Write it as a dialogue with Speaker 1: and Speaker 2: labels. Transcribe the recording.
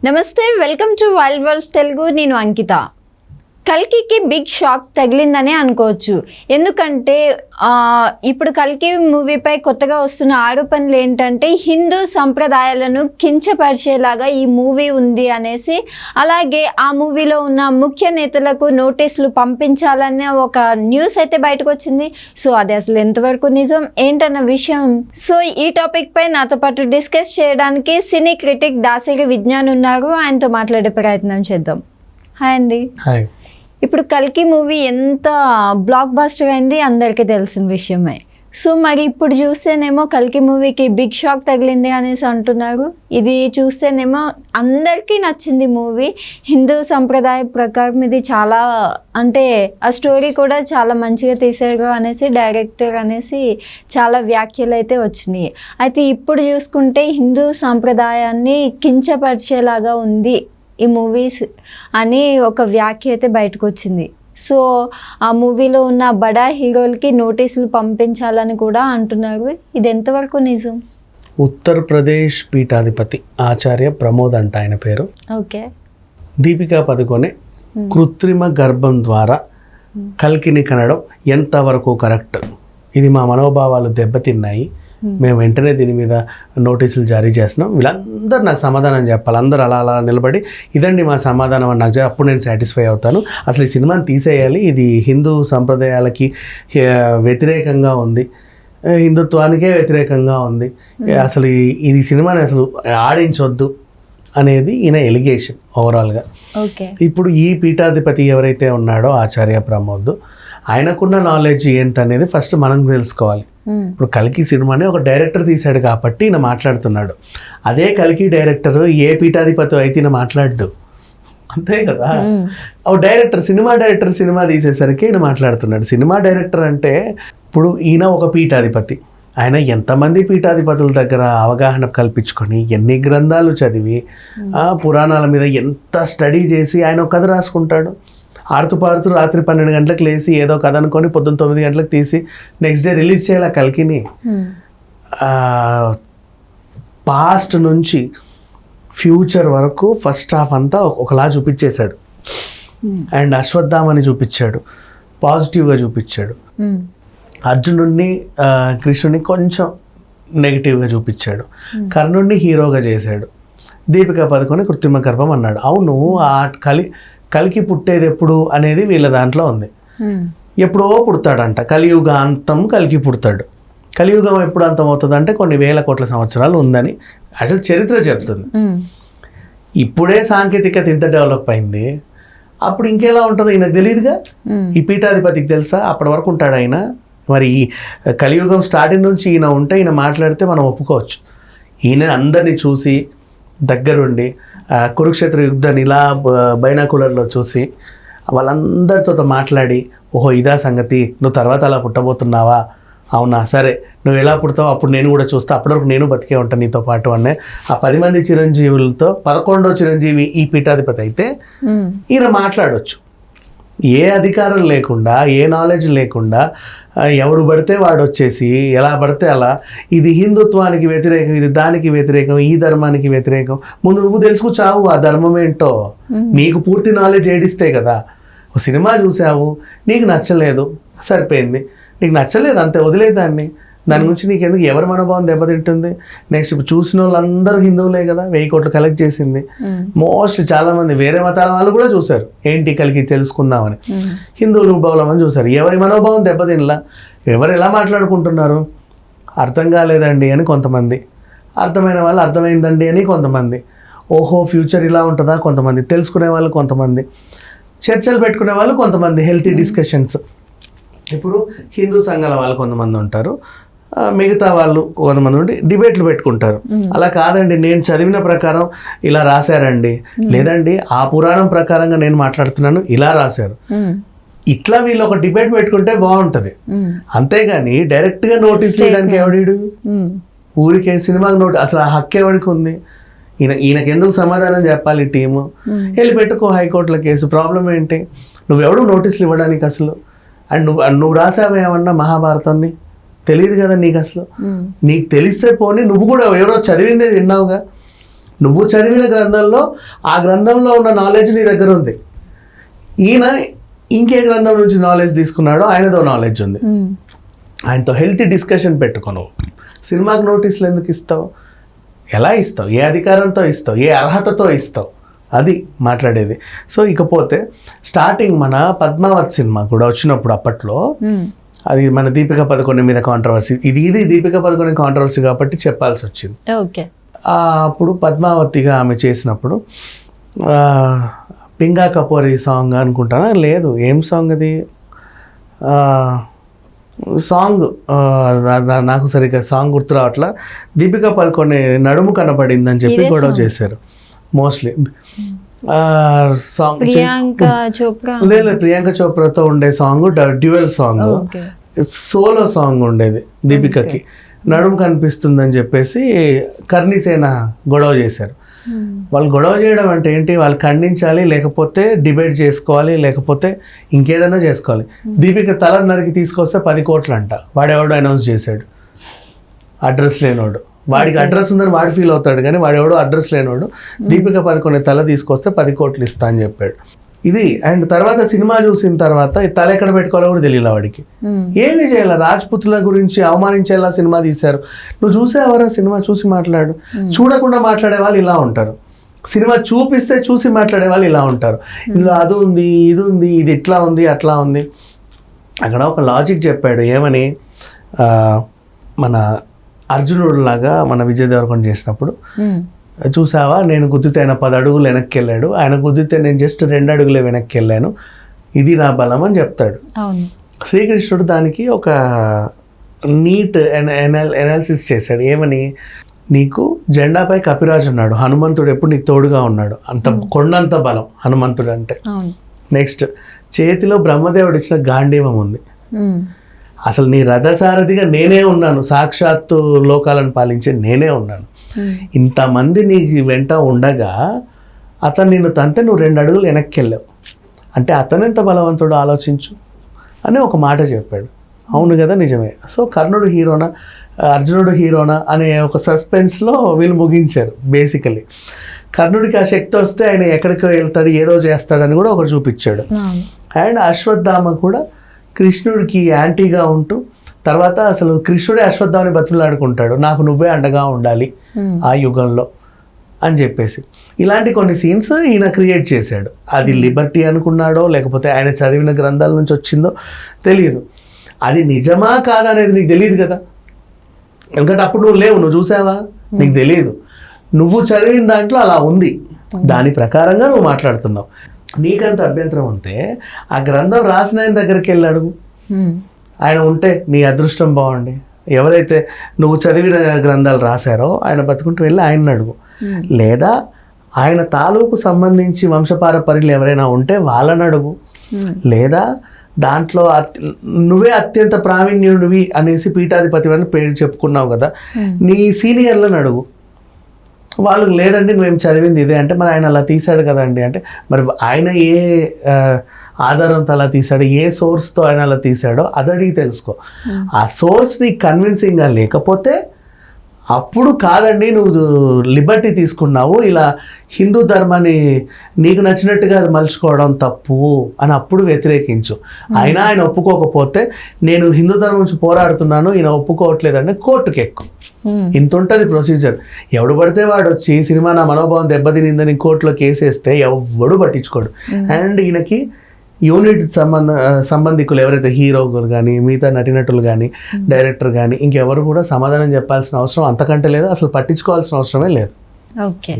Speaker 1: నమస్తే, welcome to wild world Telugu. నేను అంకిత. కల్కికి big shock తగిలిందని అనుకోవచ్చు. ఎందుకంటే ఇప్పుడు కల్కి మూవీపై కొత్తగా వస్తున్న ఆరోపణలు ఏంటంటే హిందూ సంప్రదాయాలను కించపరిచేలాగా ఈ మూవీ ఉంది అనేసి, అలాగే ఆ మూవీలో ఉన్న ముఖ్య నేతలకు నోటీసులు పంపించాలనే ఒక న్యూస్ అయితే బయటకు వచ్చింది. సో అది అసలు ఎంతవరకు నిజం ఏంటన్న విషయం, సో ఈ టాపిక్ పై నాతో పాటు డిస్కస్ చేయడానికి సినీ క్రిటిక్ దాసరి విజ్ఞాన్ ఉన్నారు. ఆయనతో మాట్లాడే ప్రయత్నం చేద్దాం. హాయ్ అండి.
Speaker 2: హాయ్.
Speaker 1: ఇప్పుడు కల్కి మూవీ ఎంత బ్లాక్ బస్టర్ అయింది అందరికీ తెలిసిన విషయమే. సో మరి ఇప్పుడు చూస్తేనేమో కల్కి మూవీకి బిగ్ షాక్ తగిలింది అనేసి అంటున్నారు. ఇది చూస్తేనేమో అందరికీ నచ్చింది మూవీ. హిందూ సంప్రదాయ ప్రకారం ఇది చాలా, అంటే ఆ స్టోరీ కూడా చాలా మంచిగా తీశారు అనేసి డైరెక్టర్ అనేసి చాలా వ్యాఖ్యలు అయితే వచ్చినాయి. అయితే ఇప్పుడు చూసుకుంటే హిందూ సంప్రదాయాన్ని కించపరిచేలాగా ఉంది ఈ మూవీస్ అని ఒక వ్యాఖ్య అయితే బయటకు వచ్చింది. సో ఆ మూవీలో ఉన్న బడా హీరోలకి నోటీసులు పంపించాలని కూడా అంటున్నారు. ఇది ఎంతవరకు నిజం?
Speaker 2: ఉత్తరప్రదేశ్ పీఠాధిపతి ఆచార్య ప్రమోద్ అంట ఆయన పేరు.
Speaker 1: ఓకే.
Speaker 2: దీపికా పదుకొనే కృత్రిమ గర్భం ద్వారా కల్కిని కనడం ఎంతవరకు కరెక్ట్? ఇది మా మనోభావాలు దెబ్బతిన్నాయి, మేము వెంటనే దీని మీద నోటీసులు జారీ చేస్తున్నాం, వీళ్ళందరూ నాకు సమాధానం చెప్పాలి. అందరూ అలా అలా నిలబడి ఇదండి మా సమాధానం అని నాకు అప్పుడు నేను సాటిస్ఫై అవుతాను. అసలు ఈ సినిమాని తీసేయాలి, ఇది హిందూ సంప్రదాయాలకి వ్యతిరేకంగా ఉంది, హిందుత్వానికే వ్యతిరేకంగా ఉంది, అసలు ఈ సినిమాని అసలు ఆడించొద్దు అనేది ఈయన ఎలిగేషన్ ఓవరాల్గా.
Speaker 1: ఓకే. ఇప్పుడు
Speaker 2: ఈ పీఠాధిపతి ఎవరైతే ఉన్నాడో ఆచార్య ప్రమోద్, ఆయనకున్న నాలెడ్జ్ ఏంటనేది ఫస్ట్ మనం తెలుసుకోవాలి. ఇప్పుడు కల్కి సినిమాని ఒక డైరెక్టర్ తీశాడు కాబట్టి ఈయన మాట్లాడుతున్నాడు. అదే కల్కి డైరెక్టర్ ఏ పీఠాధిపతి అయితే ఈయన మాట్లాడు, అంతే కదా. ఓ డైరెక్టర్, సినిమా డైరెక్టర్ సినిమా తీసేసరికి ఈయన మాట్లాడుతున్నాడు. సినిమా డైరెక్టర్ అంటే ఇప్పుడు ఈయన ఒక పీఠాధిపతి, ఆయన ఎంతమంది పీఠాధిపతుల దగ్గర అవగాహన కల్పించుకొని ఎన్ని గ్రంథాలు చదివి పురాణాల మీద ఎంత స్టడీ చేసి ఆయన ఒక కథ రాసుకుంటాడు. ఆడుతూ పాడుతూ రాత్రి 12 గంటలకు లేచి ఏదో కథ అనుకొని పొద్దున్న 9 గంటలకు తీసి నెక్స్ట్ డే రిలీజ్ చేయాలి కల్కిని. పాస్ట్ నుంచి ఫ్యూచర్ వరకు ఫస్ట్ హాఫ్ అంతా ఒకలా చూపించేశాడు. అండ్ అశ్వత్థామని చూపించాడు, పాజిటివ్గా చూపించాడు. అర్జునుడిని కృష్ణుడిని కొంచెం నెగిటివ్గా చూపించాడు. కర్ణుడిని హీరోగా చేశాడు. దీపికా పదుకొనే కృత్రిమ గర్భం అన్నాడు. అవును, ఆ కల్కి పుట్టేది ఎప్పుడు అనేది వీళ్ళ దాంట్లో ఉంది. ఎప్పుడో పుడతాడంట, కలియుగాంతం కల్కి పుడతాడు. కలియుగం ఎప్పుడు అంతం అవుతుంది అంటే కొన్ని వేల కోట్ల సంవత్సరాలు ఉందని అసలు చరిత్ర చెప్తుంది. ఇప్పుడే సాంకేతికత ఇంత డెవలప్ అయింది, అప్పుడు ఇంకెలా ఉంటుందో ఈయనకు తెలియదుగా. ఈ పీఠాధిపతికి తెలుసా అప్పటి వరకు ఉంటాడు ఆయన? మరి ఈ కలియుగం స్టార్టింగ్ నుంచి ఈయన ఉంటే ఈయన మాట్లాడితే మనం ఒప్పుకోవచ్చు. ఈయన అందరినీ చూసి దగ్గరుండి కురుక్షేత్ర యుద్ధాన్ని ఇలా బైనాకులర్లో చూసి వాళ్ళందరితో మాట్లాడి, ఓహో ఇదా సంగతి, నువ్వు తర్వాత అలా పుట్టబోతున్నావా, అవునా సరే నువ్వు ఎలా పుడతావు అప్పుడు నేను కూడా చూస్తా, అప్పటివరకు నేను బతికే ఉంటాను నీతో పాటు అనే ఆ 10 మంది చిరంజీవులతో 11వ చిరంజీవి ఈ పీఠాధిపతి అయితే ఈయన మాట్లాడవచ్చు. ఏ అధికారం లేకుండా, ఏ నాలెడ్జ్ లేకుండా ఎవడు పడితే వాడు వచ్చేసి ఎలా పడితే అలా, ఇది హిందుత్వానికి వ్యతిరేకం, ఇది దానికి వ్యతిరేకం, ఈ ధర్మానికి వ్యతిరేకం. ముందు నువ్వు తెలుసుకుచావు ఆ ధర్మం ఏంటో. నీకు పూర్తి నాలెడ్జ్ ఏడిస్తే కదా. ఒక సినిమా చూసావు, నీకు నచ్చలేదు, సరిపోయింది, నీకు నచ్చలేదు అంతే, వదిలేదాన్ని. దాని గురించి నీకు ఎందుకు, ఎవరి మనోభావం దెబ్బతింటుంది? నెక్స్ట్ ఇప్పుడు చూసిన వాళ్ళందరూ హిందువులే కదా, 1000 కోట్లు కలెక్ట్ చేసింది. మోస్ట్ చాలా మంది వేరే మతాల వాళ్ళు కూడా చూశారు, ఏంటి కలిగి తెలుసుకుందామని. హిందువులు బౌలమని చూశారు, ఎవరి మనోభావం దెబ్బతినలా. ఎవరు ఎలా మాట్లాడుకుంటున్నారు అర్థం కాలేదండి అని కొంతమంది, అర్థమైన వాళ్ళు అర్థమైందండి అని కొంతమంది, ఓహో ఫ్యూచర్ ఇలా ఉంటుందా కొంతమంది, తెలుసుకునే వాళ్ళు కొంతమంది, చర్చలు పెట్టుకునే వాళ్ళు కొంతమంది, హెల్తీ డిస్కషన్స్. ఇప్పుడు హిందూ సంఘాల వాళ్ళు కొంతమంది ఉంటారు, మిగతా వాళ్ళు కొంతమంది ఉండి డిబేట్లు పెట్టుకుంటారు. అలా కాదండి, నేను చదివిన ప్రకారం ఇలా రాశారండి, లేదండి ఆ పురాణం ప్రకారంగా నేను మాట్లాడుతున్నాను, ఇలా రాశారు. ఇట్లా వీళ్ళు ఒక డిబేట్ పెట్టుకుంటే బాగుంటది. అంతేగాని డైరెక్ట్గా నోటీస్ చేయడానికి ఎవడీడు? ఊరికే సినిమాకి నోటీస్, అసలు ఆ హక్కు ఎవరికి ఉంది? ఈయనకి ఎందుకు సమాధానం చెప్పాలి టీము? వెళ్ళి పెట్టుకో హైకోర్టులో కేసు, ప్రాబ్లం ఏంటి? నువ్వెవడు నోటీసులు ఇవ్వడానికి అసలు? అండ్ నువ్వు రాసావేమన్నా మహాభారతాన్ని? తెలియదు కదా నీకు అసలు. నీకు తెలిస్తే పోనీ, నువ్వు కూడా ఎవరో చదివిందే విన్నావుగా. నువ్వు చదివిన గ్రంథంలో ఆ గ్రంథంలో ఉన్న నాలెడ్జ్ నీ దగ్గర ఉంది. ఈయన ఇంకే గ్రంథం నుంచి నాలెడ్జ్ తీసుకున్నాడో ఆయనదో నాలెడ్జ్ ఉంది. ఆయనతో హెల్తీ డిస్కషన్ పెట్టుకోను. సినిమాకి నోటీసులు ఎందుకు ఇస్తావు? ఎలా ఇస్తావు? ఏ అధికారంతో ఇస్తావు? ఏ అర్హతతో ఇస్తావు? అది మాట్లాడేది. సో ఇకపోతే స్టార్టింగ్ మన పద్మావత్ సినిమా కూడా వచ్చినప్పుడు అప్పట్లో అది మన దీపిక పదుకొనే మీద కాంట్రవర్సీ, ఇది దీపిక పదుకొనే కాంట్రవర్సీ కాబట్టి చెప్పాల్సి వచ్చింది.
Speaker 1: ఓకే.
Speaker 2: అప్పుడు పద్మావతిగా ఆమె చేసినప్పుడు పింగా కపూర్ ఈ సాంగ్ అనుకుంటానా, లేదు ఏం సాంగ్ అది, సాంగ్ నాకు సరిగ్గా సాంగ్ గుర్తు రావట్లా. దీపిక పదుకొనే నడుము కనపడింది అని చెప్పి గొడవ చేశారు మోస్ట్లీ. సాంగ్ లేదు, ప్రియాంక చోప్రాతో ఉండే song dual song, solo song ఉండేది దీపికకి. నడుము కనిపిస్తుందని చెప్పేసి కర్ణిసేన గొడవ చేశారు. వాళ్ళు గొడవ చేయడం అంటే ఏంటి, వాళ్ళు ఖండించాలి, లేకపోతే డిబేట్ చేసుకోవాలి, లేకపోతే ఇంకేదైనా చేసుకోవాలి. దీపిక తల నరికి తీసుకొస్తే 10 కోట్లు అంట. వాడెవడో అనౌన్స్ చేశాడు, అడ్రస్ లేనోడు. వాడికి అడ్రస్ ఉందని వాడు ఫీల్ అవుతాడు, కానీ వాడెవడో అడ్రస్ లేనోడు దీపిక పదుకొనే తల తీసుకొస్తే 10 కోట్లు ఇస్తా అని చెప్పాడు. ఇది అండ్ తర్వాత సినిమా చూసిన తర్వాత ఈ తల ఎక్కడ పెట్టుకోవాలో కూడా తెలియదు వాడికి. ఏమి చేయాలి, రాజ్పుతుల గురించి అవమానించేలా సినిమా తీశారు. నువ్వు చూసేవారా సినిమా? చూసి మాట్లాడు. చూడకుండా మాట్లాడే వాళ్ళు ఇలా ఉంటారు. సినిమా చూపిస్తే చూసి మాట్లాడే వాళ్ళు ఇలా ఉంటారు. ఇందులో అది ఉంది, ఇది ఉంది, ఇది ఇట్లా ఉంది, అట్లా ఉంది. అక్కడ ఒక లాజిక్ చెప్పాడు. ఏమని, మన అర్జునుడు లాగా మన విజయ్ దేవరకొండ చేసినప్పుడు, చూసావా నేను గుద్దితే ఆయన 10 అడుగులు వెనక్కి వెళ్ళాడు, ఆయన గుద్దితే నేను జస్ట్ 2 అడుగులే వెనక్కి వెళ్ళాను, ఇది నా బలం అని చెప్తాడు. శ్రీకృష్ణుడు దానికి ఒక నీట్ ఎనాలిసిస్ చేశాడు. ఏమని, నీకు జెండాపై కపిరాజు ఉన్నాడు, హనుమంతుడు ఎప్పుడు నీకు తోడుగా ఉన్నాడు, అంత కొండంత బలం హనుమంతుడు అంటే. నెక్స్ట్, చేతిలో బ్రహ్మదేవుడు ఇచ్చిన గాంధీవం ఉంది. అసలు నీ రథసారథిగా నేనే ఉన్నాను, సాక్షాత్తు లోకాలను పాలించే నేనే ఉన్నాను. ఇంతమంది నీ వెంట ఉండగా అతను నిన్ను తంటే నువ్వు 2 అడుగులు వెనక్కి వెళ్ళావు అంటే అతనెంత బలవంతుడు ఆలోచించు అని ఒక మాట చెప్పాడు. అవును కదా, నిజమే. సో కర్ణుడు హీరోనా, అర్జునుడు హీరోనా అనే ఒక సస్పెన్స్లో వీళ్ళు ముగించారు. బేసికలీ కర్ణుడికి ఆ శక్తి వస్తే ఆయన ఎక్కడికి వెళ్తాడు, ఏదో చేస్తాడని కూడా ఒకటి చూపించాడు. అండ్ అశ్వత్థామ కూడా కృష్ణుడికి యాంటీగా ఉంటూ తర్వాత అసలు కృష్ణుడే అశ్వత్థామని బతుకులాడుకుంటాడు, నాకు నువ్వే అండగా ఉండాలి ఆ యుగంలో అని చెప్పేసి. ఇలాంటి కొన్ని సీన్స్ ఈయన క్రియేట్ చేశాడు. అది లిబర్టీ అనుకున్నాడో లేకపోతే ఆయన చదివిన గ్రంథాల నుంచి వచ్చిందో తెలియదు. అది నిజమా కాదా అనేది నీకు తెలియదు కదా, ఎందుకంటే అప్పుడు నువ్వు లేవు, నువ్వు చూసావా, నీకు తెలియదు. నువ్వు చదివిన దాంట్లో అలా ఉంది, దాని ప్రకారంగా నువ్వు మాట్లాడుతున్నావు. నీకంత అభ్యంతరం ఉంటే ఆ గ్రంథం రాసిన ఆయన దగ్గరికి వెళ్ళి అడుగు. ఆయన ఉంటే నీ అదృష్టం బాగుండి, ఎవరైతే నువ్వు చదివిన గ్రంథాలు రాశారో ఆయన బతుకుంటూ వెళ్ళి ఆయన్ని అడుగు. లేదా ఆయన తాలూకు సంబంధించి వంశపారపర్యులు ఎవరైనా ఉంటే వాళ్ళని అడుగు. లేదా దాంట్లో నువ్వే అత్యంత ప్రావీణ్యుడివి అనేసి పీఠాధిపతి అని పేరు చెప్పుకున్నావు కదా, నీ సీనియర్లను అడుగు. వాళ్ళు లేదండి మేము చదివింది ఇదే అంటే, మరి ఆయన అలా తీశాడు కదండి అంటే, మరి ఆయన ఏ ఆధారంతో అలా తీశాడు, ఏ సోర్స్తో ఆయన అలా తీశాడో అది అడిగి తెలుసుకో. ఆ సోర్స్ నీకు కన్విన్సింగ్గా లేకపోతే అప్పుడు కాదండి నువ్వు లిబర్టీ తీసుకున్నావు, ఇలా హిందూ ధర్మాన్ని నీకు నచ్చినట్టుగా మలుచుకోవడం తప్పు అని అప్పుడు వ్యతిరేకించు. అయినా ఆయన ఒప్పుకోకపోతే నేను హిందూ ధర్మం నుంచి పోరాడుతున్నాను, ఈయన ఒప్పుకోవట్లేదంటే కోర్టుకి ఎక్కువ. ఇంత ఉంటుంది ప్రొసీజర్. ఎవడు పడితే వాడు వచ్చి సినిమా నా మనోభావం దెబ్బతినిందని కోర్టులో కేసేస్తే ఎవడు పట్టించుకోడు. అండ్ ఈయనకి యూనిట్ సంబంధికులు ఎవరైతే హీరోలు కానీ మిగతా నటినటులు కానీ డైరెక్టర్ కానీ ఇంకెవరు కూడా సమాధానం చెప్పాల్సిన అవసరం అంతకంటే లేదు, అసలు పట్టించుకోవాల్సిన అవసరమే లేదు.
Speaker 1: ఓకే.